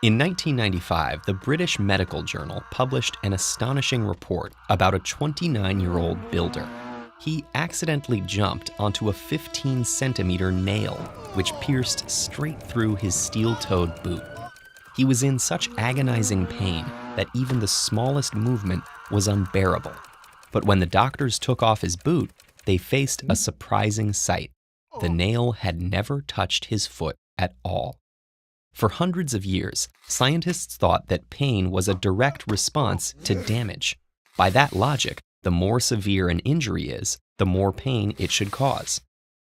In 1995, the British Medical Journal published an astonishing report about a 29-year-old builder. He accidentally jumped onto a 15-centimeter nail, which pierced straight through his steel-toed boot. He was in such agonizing pain that even the smallest movement was unbearable. But when the doctors took off his boot, they faced a surprising sight. The nail had never touched his foot at all. For hundreds of years, scientists thought that pain was a direct response to damage. By that logic, the more severe an injury is, the more pain it should cause.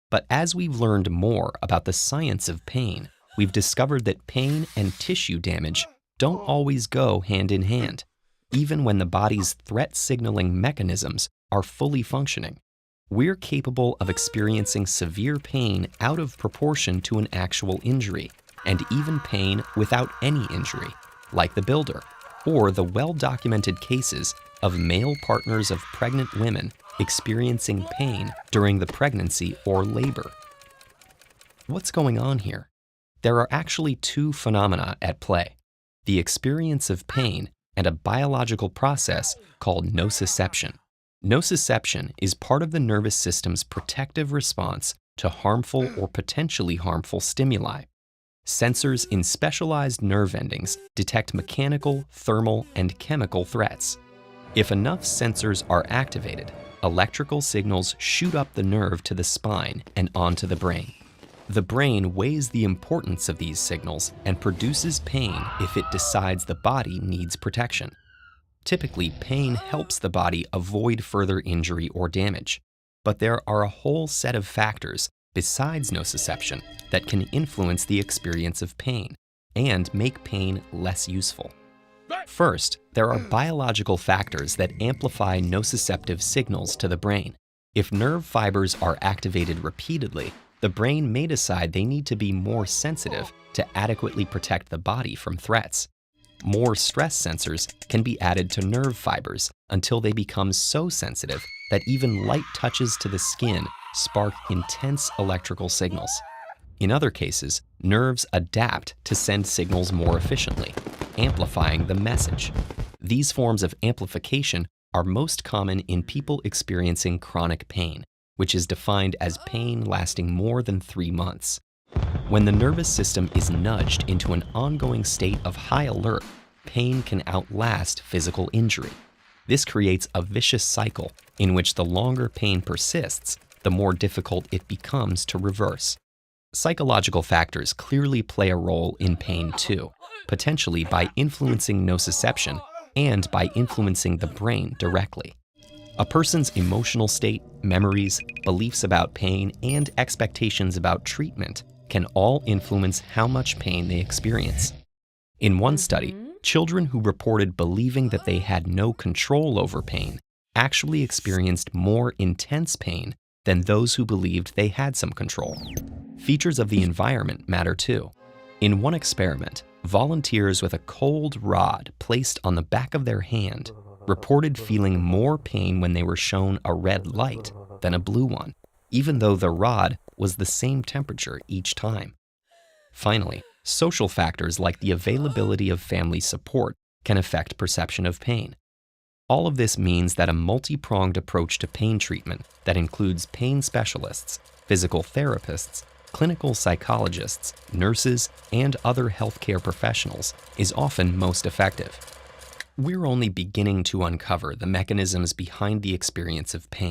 But as we've learned more about the science of pain, we've discovered that pain and tissue damage don't always go hand in hand, even when the body's threat signaling mechanisms are fully functioning. We're capable of experiencing severe pain out of proportion to an actual injury, and even pain without any injury, like the builder, or the well-documented cases of male partners of pregnant women experiencing pain during the pregnancy or labor. What's going on here? There are actually two phenomena at play: the experience of pain and a biological process called nociception. Nociception is part of the nervous system's protective response to harmful or potentially harmful stimuli. Sensors in specialized nerve endings detect mechanical, thermal, and chemical threats. If enough sensors are activated, electrical signals shoot up the nerve to the spine and onto the brain. The brain weighs the importance of these signals and produces pain if it decides the body needs protection. Typically, pain helps the body avoid further injury or damage, but there are a whole set of factors besides nociception that can influence the experience of pain and make pain less useful. First, there are biological factors that amplify nociceptive signals to the brain. If nerve fibers are activated repeatedly, the brain may decide they need to be more sensitive to adequately protect the body from threats. More stress sensors can be added to nerve fibers until they become so sensitive that even light touches to the skin spark intense electrical signals. In other cases, nerves adapt to send signals more efficiently, amplifying the message. These forms of amplification are most common in people experiencing chronic pain, which is defined as pain lasting more than 3 months. When the nervous system is nudged into an ongoing state of high alert, pain can outlast physical injury. This creates a vicious cycle in which the longer pain persists, the more difficult it becomes to reverse. Psychological factors clearly play a role in pain too, potentially by influencing nociception and by influencing the brain directly. A person's emotional state, memories, beliefs about pain, and expectations about treatment can all influence how much pain they experience. In one study, children who reported believing that they had no control over pain actually experienced more intense pain than those who believed they had some control. Features of the environment matter too. In one experiment, volunteers with a cold rod placed on the back of their hand reported feeling more pain when they were shown a red light than a blue one, even though the rod was the same temperature each time. Finally, social factors like the availability of family support can affect perception of pain. All of this means that a multi-pronged approach to pain treatment that includes pain specialists, physical therapists, clinical psychologists, nurses, and other healthcare professionals is often most effective. We're only beginning to uncover the mechanisms behind the experience of pain.